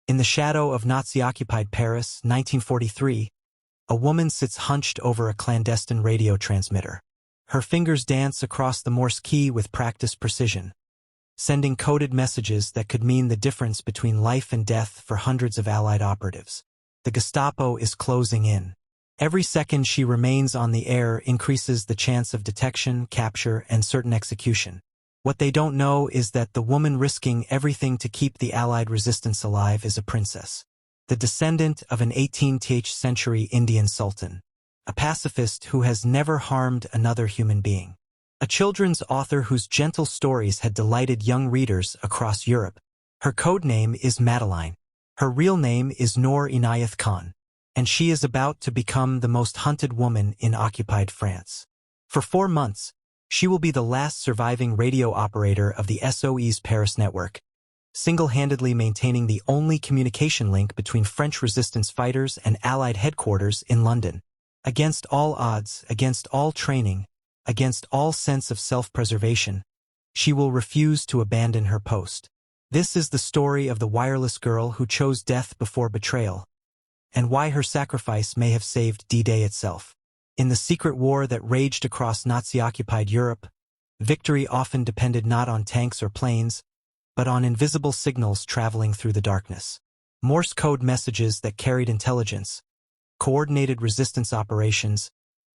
In the shadow of Nazi-occupied Paris, 1943, a woman sits hunched over a clandestine radio transmitter. Her fingers dance across the Morse key with practiced precision, sending coded messages that could mean the difference between life and death for hundreds of Allied operatives. The Gestapo is closing in. Every second she remains on the air increases the chance of detection, capture, and certain execution. What they don't know is that the woman risking everything to keep the Allied resistance alive is a princess, the descendant of an 18th century Indian sultan, a pacifist who has never harmed another human being, a children's author whose gentle stories had delighted young readers across Europe. Her code name is Madeline. Her real name is Noor Inayat Khan, and she is about to become the most hunted woman in occupied France. For 4 months, she will be the last surviving radio operator of the SOE's Paris network, single-handedly maintaining the only communication link between French resistance fighters and Allied headquarters in London. Against all odds, against all training, against all sense of self-preservation, she will refuse to abandon her post. This is the story of the wireless girl who chose death before betrayal, and why her sacrifice may have saved D-Day itself. In the secret war that raged across Nazi-occupied Europe, victory often depended not on tanks or planes, but on invisible signals traveling through the darkness. Morse code messages that carried intelligence, coordinated resistance operations,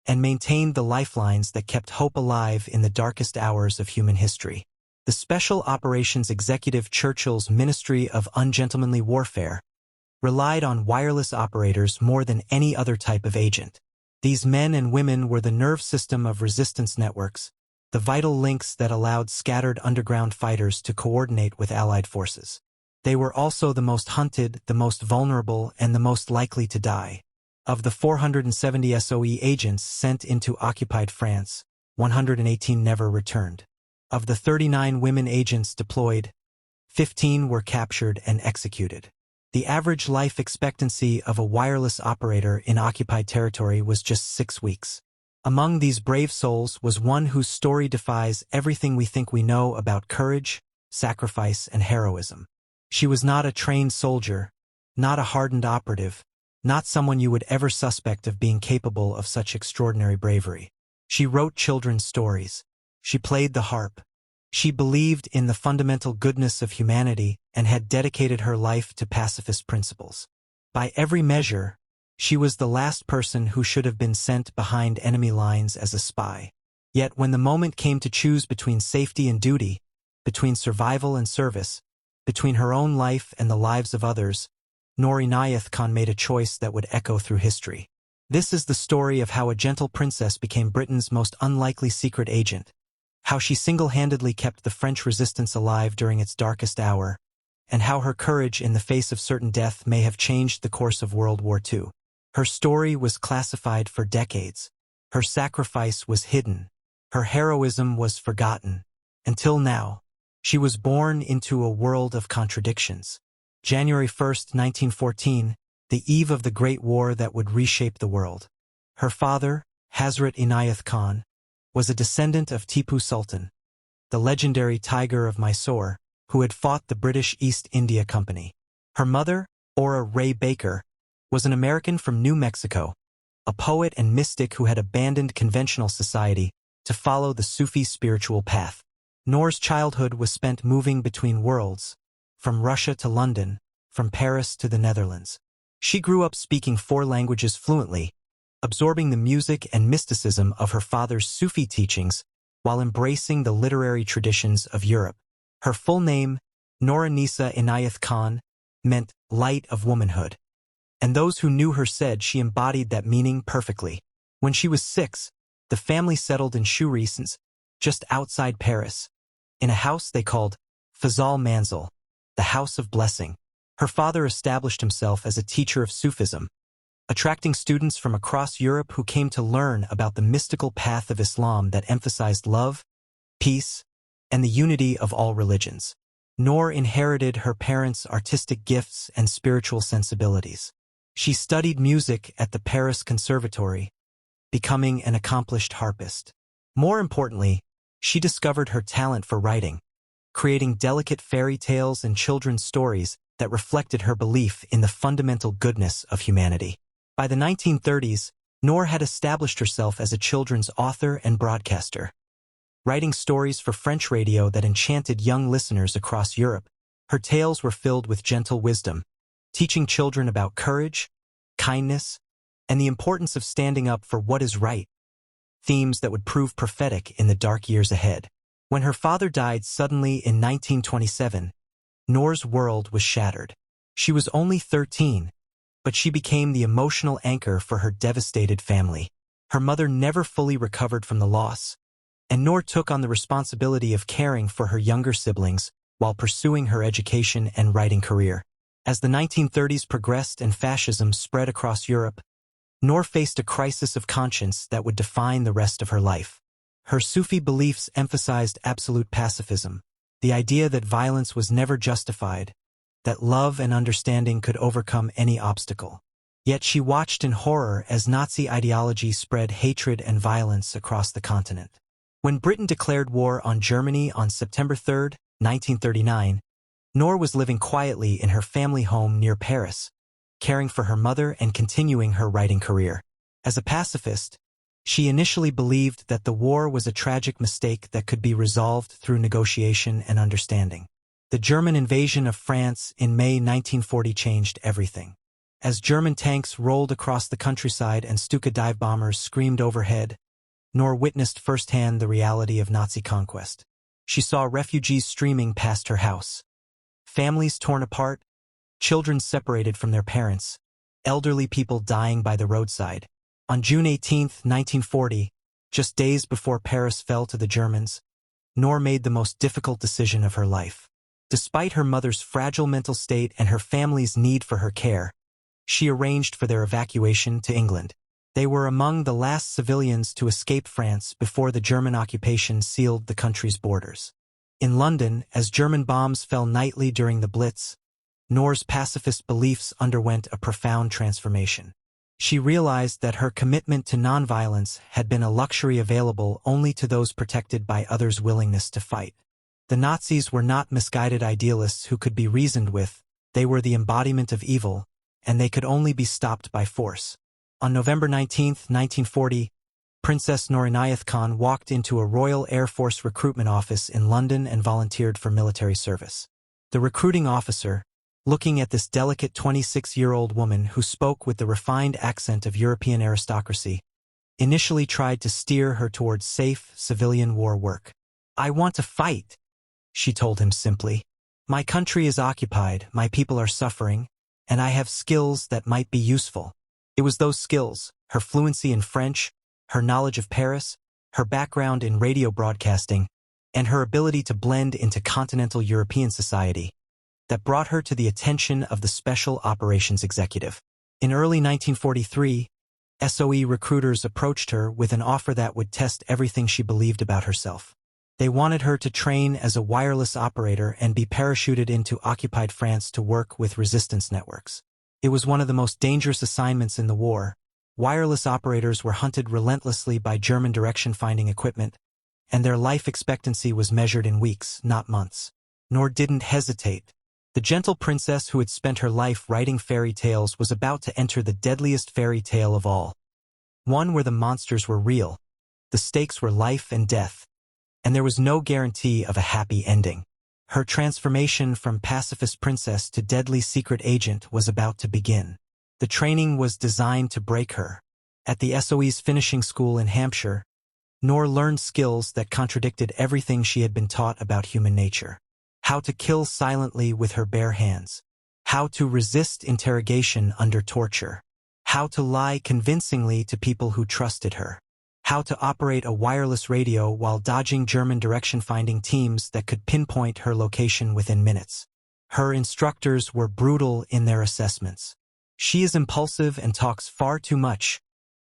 and maintained the lifelines that kept hope alive in the darkest hours of human history. The Special Operations Executive Churchill's Ministry of Ungentlemanly Warfare relied on wireless operators more than any other type of agent. These men and women were the nerve system of resistance networks, the vital links that allowed scattered underground fighters to coordinate with Allied forces. They were also the most hunted, the most vulnerable, and the most likely to die. Of the 470 SOE agents sent into occupied France, 118 never returned. Of the 39 women agents deployed, 15 were captured and executed. The average life expectancy of a wireless operator in occupied territory was just 6 weeks. Among these brave souls was one whose story defies everything we think we know about courage, sacrifice, and heroism. She was not a trained soldier, not a hardened operative, not someone you would ever suspect of being capable of such extraordinary bravery. She wrote children's stories. She played the harp. She believed in the fundamental goodness of humanity and had dedicated her life to pacifist principles. By every measure, she was the last person who should have been sent behind enemy lines as a spy. Yet when the moment came to choose between safety and duty, between survival and service, between her own life and the lives of others, Noor Inayat Khan made a choice that would echo through history. This is the story of how a gentle princess became Britain's most unlikely secret agent, how she single-handedly kept the French resistance alive during its darkest hour, and how her courage in the face of certain death may have changed the course of World War II. Her story was classified for decades. Her sacrifice was hidden. Her heroism was forgotten. Until now, she was born into a world of contradictions. January 1st, 1914, the eve of the Great War that would reshape the world. Her father, Hazrat Inayat Khan, was a descendant of Tipu Sultan, the legendary Tiger of Mysore, who had fought the British East India Company. Her mother, Ora Ray Baker, was an American from New Mexico, a poet and mystic who had abandoned conventional society to follow the Sufi spiritual path. Noor's childhood was spent moving between worlds, from Russia to London, from Paris to the Netherlands. She grew up speaking 4 languages fluently, absorbing the music and mysticism of her father's Sufi teachings while embracing the literary traditions of Europe. Her full name, Noor Inayat Khan, meant light of womanhood, and those who knew her said she embodied that meaning perfectly. When she was 6, the family settled in Chourisens, just outside Paris, in a house they called Fazal Manzil, the House of Blessing. Her father established himself as a teacher of Sufism, attracting students from across Europe who came to learn about the mystical path of Islam that emphasized love, peace, and the unity of all religions. Noor inherited her parents' artistic gifts and spiritual sensibilities. She studied music at the Paris Conservatory, becoming an accomplished harpist. More importantly, she discovered her talent for writing, creating delicate fairy tales and children's stories that reflected her belief in the fundamental goodness of humanity. By the 1930s, Noor had established herself as a children's author and broadcaster, writing stories for French radio that enchanted young listeners across Europe. Her tales were filled with gentle wisdom, teaching children about courage, kindness, and the importance of standing up for what is right, themes that would prove prophetic in the dark years ahead. When her father died suddenly in 1927, Noor's world was shattered. She was only 13, but she became the emotional anchor for her devastated family. Her mother never fully recovered from the loss, and Noor took on the responsibility of caring for her younger siblings while pursuing her education and writing career. As the 1930s progressed and fascism spread across Europe, Noor faced a crisis of conscience that would define the rest of her life. Her Sufi beliefs emphasized absolute pacifism, the idea that violence was never justified, that love and understanding could overcome any obstacle. Yet she watched in horror as Nazi ideology spread hatred and violence across the continent. When Britain declared war on Germany on September 3, 1939, Noor was living quietly in her family home near Paris, caring for her mother and continuing her writing career. As a pacifist, she initially believed that the war was a tragic mistake that could be resolved through negotiation and understanding. The German invasion of France in May 1940 changed everything. As German tanks rolled across the countryside and Stuka dive bombers screamed overhead, Noor witnessed firsthand the reality of Nazi conquest. She saw refugees streaming past her house, families torn apart, children separated from their parents, elderly people dying by the roadside. On June 18, 1940, just days before Paris fell to the Germans, Noor made the most difficult decision of her life. Despite her mother's fragile mental state and her family's need for her care, she arranged for their evacuation to England. They were among the last civilians to escape France before the German occupation sealed the country's borders. In London, as German bombs fell nightly during the Blitz, Noor's pacifist beliefs underwent a profound transformation. She realized that her commitment to nonviolence had been a luxury available only to those protected by others' willingness to fight. The Nazis were not misguided idealists who could be reasoned with, they were the embodiment of evil, and they could only be stopped by force. On November 19, 1940, Princess Noor Inayat Khan walked into a Royal Air Force recruitment office in London and volunteered for military service. The recruiting officer, looking at this delicate 26-year-old woman who spoke with the refined accent of European aristocracy, initially tried to steer her towards safe, civilian war work. "I want to fight," she told him simply. "My country is occupied, my people are suffering, and I have skills that might be useful." It was those skills, her fluency in French, her knowledge of Paris, her background in radio broadcasting, and her ability to blend into continental European society, that brought her to the attention of the Special Operations Executive. In early 1943, SOE recruiters approached her with an offer that would test everything she believed about herself. They wanted her to train as a wireless operator and be parachuted into occupied France to work with resistance networks. It was one of the most dangerous assignments in the war. Wireless operators were hunted relentlessly by German direction-finding equipment, and their life expectancy was measured in weeks, not months. Noor didn't hesitate. The gentle princess who had spent her life writing fairy tales was about to enter the deadliest fairy tale of all. One where the monsters were real, the stakes were life and death, and there was no guarantee of a happy ending. Her transformation from pacifist princess to deadly secret agent was about to begin. The training was designed to break her. At the SOE's finishing school in Hampshire, Noor learned skills that contradicted everything she had been taught about human nature. How to kill silently with her bare hands. How to resist interrogation under torture. How to lie convincingly to people who trusted her. How to operate a wireless radio while dodging German direction-finding teams that could pinpoint her location within minutes. Her instructors were brutal in their assessments. "She is impulsive and talks far too much,"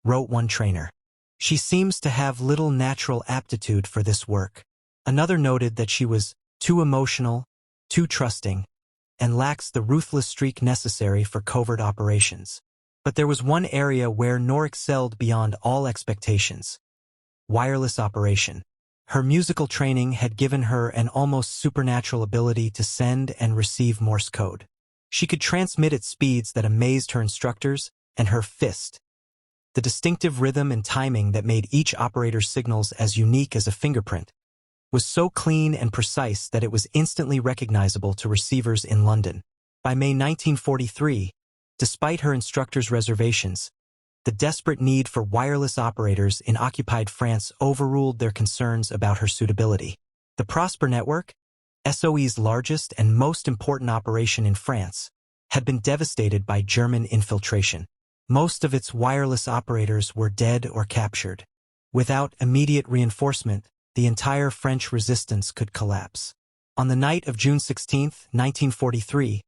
wrote one trainer. "She seems to have little natural aptitude for this work." Another noted that she was too emotional, too trusting, and lacks the ruthless streak necessary for covert operations. But there was one area where Noor excelled beyond all expectations: wireless operation. Her musical training had given her an almost supernatural ability to send and receive Morse code. She could transmit at speeds that amazed her instructors, and her fist, the distinctive rhythm and timing that made each operator's signals as unique as a fingerprint, was so clean and precise that it was instantly recognizable to receivers in London. By May 1943, despite her instructor's reservations, the desperate need for wireless operators in occupied France overruled their concerns about her suitability. The Prosper network, SOE's largest and most important operation in France, had been devastated by German infiltration. Most of its wireless operators were dead or captured. Without immediate reinforcement, the entire French resistance could collapse. On the night of June 16, 1943,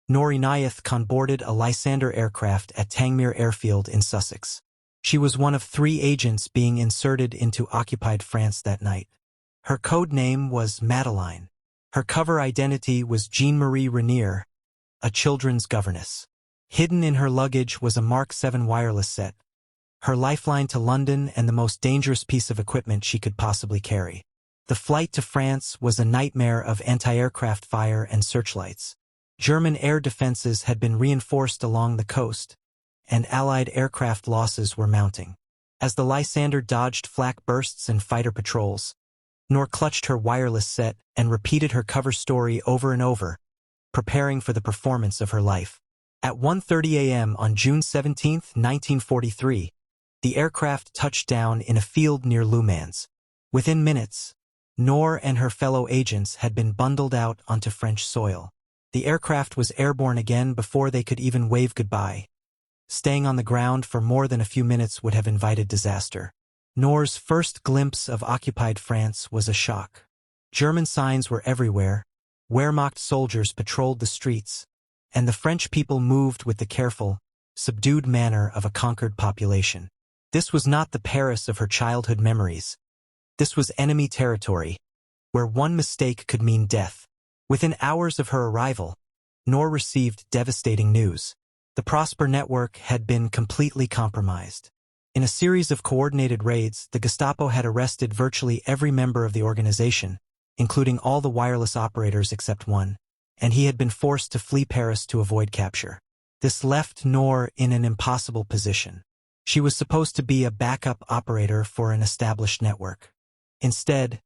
Noor Inayat Khan boarded a Lysander aircraft at Tangmere Airfield in Sussex. She was one of 3 agents being inserted into occupied France that night. Her code name was Madeline. Her cover identity was Jean-Marie Renier, a children's governess. Hidden in her luggage was a Mark 7 wireless set, her lifeline to London and the most dangerous piece of equipment she could possibly carry. The flight to France was a nightmare of anti-aircraft fire and searchlights. German air defenses had been reinforced along the coast, and Allied aircraft losses were mounting. As the Lysander dodged flak bursts and fighter patrols, Noor clutched her wireless set and repeated her cover story over and over, preparing for the performance of her life. At 1:30 a.m. on June 17, 1943, the aircraft touched down in a field near Le Mans. Within minutes, Noor and her fellow agents had been bundled out onto French soil. The aircraft was airborne again before they could even wave goodbye. Staying on the ground for more than a few minutes would have invited disaster. Noor's first glimpse of occupied France was a shock. German signs were everywhere, Wehrmacht soldiers patrolled the streets, and the French people moved with the careful, subdued manner of a conquered population. This was not the Paris of her childhood memories. This was enemy territory, where one mistake could mean death. Within hours of her arrival, Noor received devastating news. The Prosper network had been completely compromised. In a series of coordinated raids, the Gestapo had arrested virtually every member of the organization, including all the wireless operators except one, and he had been forced to flee Paris to avoid capture. This left Noor in an impossible position. She was supposed to be a backup operator for an established network. Instead,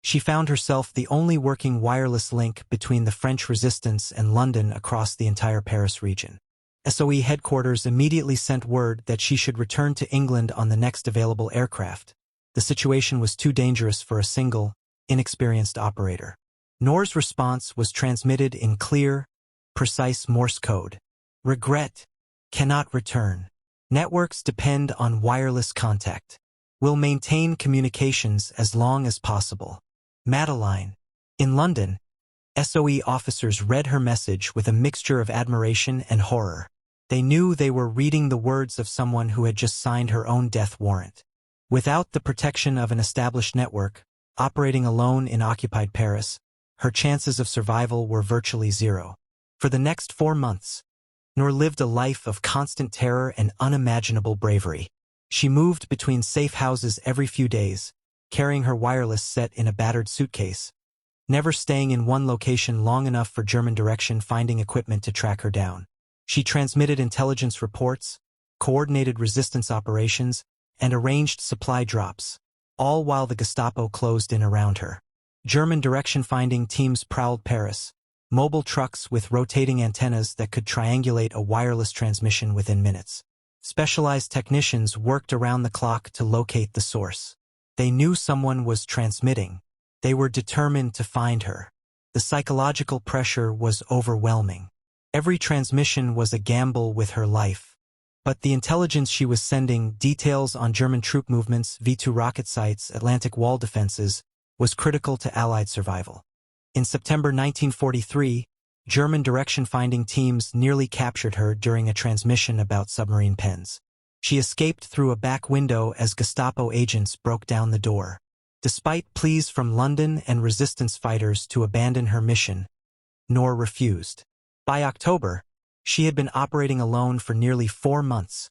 she found herself the only working wireless link between the French resistance and London across the entire Paris region. SOE headquarters immediately sent word that she should return to England on the next available aircraft. The situation was too dangerous for a single, inexperienced operator. Noor's response was transmitted in clear, precise Morse code. Regret, cannot return. Networks depend on wireless contact. Will maintain communications as long as possible. Madeline. In London, SOE officers read her message with a mixture of admiration and horror. They knew they were reading the words of someone who had just signed her own death warrant. Without the protection of an established network, operating alone in occupied Paris, her chances of survival were virtually zero. For the next 4 months, Noor lived a life of constant terror and unimaginable bravery. She moved between safe houses every few days, carrying her wireless set in a battered suitcase, never staying in one location long enough for German direction finding equipment to track her down. She transmitted intelligence reports, coordinated resistance operations, and arranged supply drops, all while the Gestapo closed in around her. German direction-finding teams prowled Paris, mobile trucks with rotating antennas that could triangulate a wireless transmission within minutes. Specialized technicians worked around the clock to locate the source. They knew someone was transmitting. They were determined to find her. The psychological pressure was overwhelming. Every transmission was a gamble with her life. But the intelligence she was sending, details on German troop movements, V2 rocket sites, Atlantic wall defenses, was critical to Allied survival. In September 1943, German direction-finding teams nearly captured her during a transmission about submarine pens. She escaped through a back window as Gestapo agents broke down the door. Despite pleas from London and resistance fighters to abandon her mission, Noor refused. By October, she had been operating alone for nearly 4 months,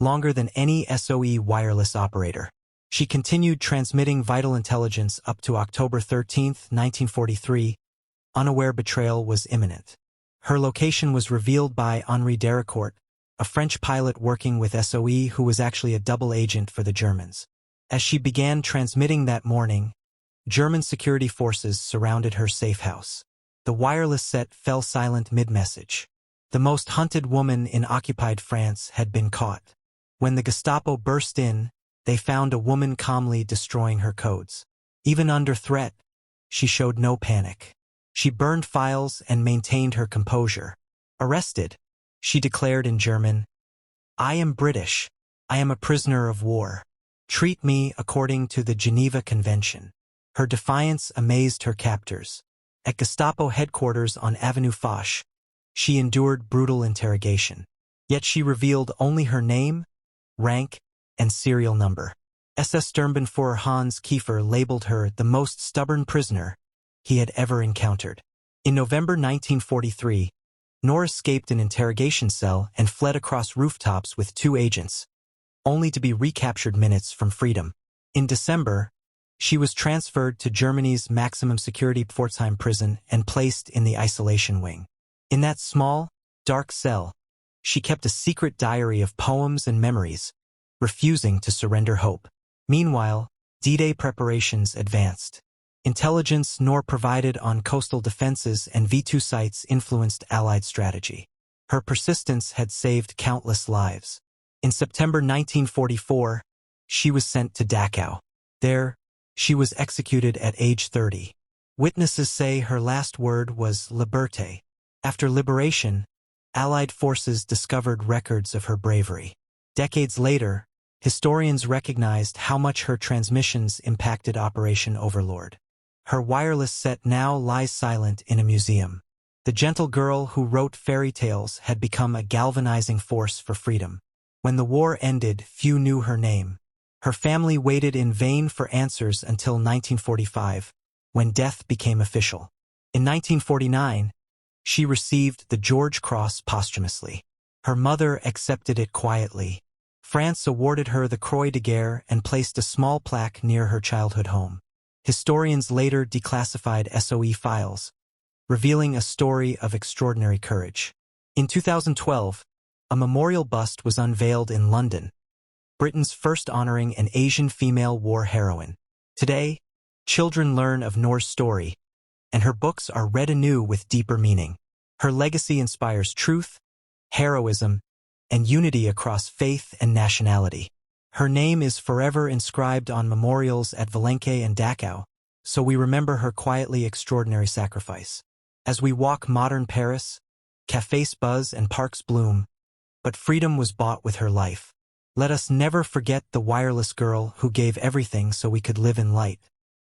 longer than any SOE wireless operator. She continued transmitting vital intelligence up to October 13, 1943, unaware betrayal was imminent. Her location was revealed by Henri Dericourt, a French pilot working with SOE who was actually a double agent for the Germans. As she began transmitting that morning, German security forces surrounded her safe house. The wireless set fell silent mid-message. The most hunted woman in occupied France had been caught. When the Gestapo burst in, they found a woman calmly destroying her codes. Even under threat, she showed no panic. She burned files and maintained her composure. Arrested, she declared in German, "I am British. I am a prisoner of war. Treat me according to the Geneva Convention." Her defiance amazed her captors. At Gestapo headquarters on Avenue Foch, she endured brutal interrogation. Yet she revealed only her name, rank, and serial number. SS Sturmbannführer Hans Kiefer labeled her the most stubborn prisoner he had ever encountered. In November 1943, Noor escaped an interrogation cell and fled across rooftops with 2 agents, only to be recaptured minutes from freedom. In December, she was transferred to Germany's maximum security Pforzheim prison and placed in the isolation wing. In that small, dark cell, she kept a secret diary of poems and memories, refusing to surrender hope. Meanwhile, D-Day preparations advanced. Intelligence Noor provided on coastal defenses and V2 sites influenced Allied strategy. Her persistence had saved countless lives. In September 1944, she was sent to Dachau. There, she was executed at age 30. Witnesses say her last word was liberté. After liberation, Allied forces discovered records of her bravery. Decades later, historians recognized how much her transmissions impacted Operation Overlord. Her wireless set now lies silent in a museum. The gentle girl who wrote fairy tales had become a galvanizing force for freedom. When the war ended, few knew her name. Her family waited in vain for answers until 1945, when death became official. In 1949, she received the George Cross posthumously. Her mother accepted it quietly. France awarded her the Croix de Guerre and placed a small plaque near her childhood home. Historians later declassified SOE files, revealing a story of extraordinary courage. In 2012, a memorial bust was unveiled in London, Britain's first honoring an Asian female war heroine. Today, children learn of Noor's story, and her books are read anew with deeper meaning. Her legacy inspires truth, heroism, and unity across faith and nationality. Her name is forever inscribed on memorials at Valenque and Dachau, so we remember her quietly extraordinary sacrifice. As we walk modern Paris, cafes buzz and parks bloom, but freedom was bought with her life. Let us never forget the wireless girl who gave everything so we could live in light.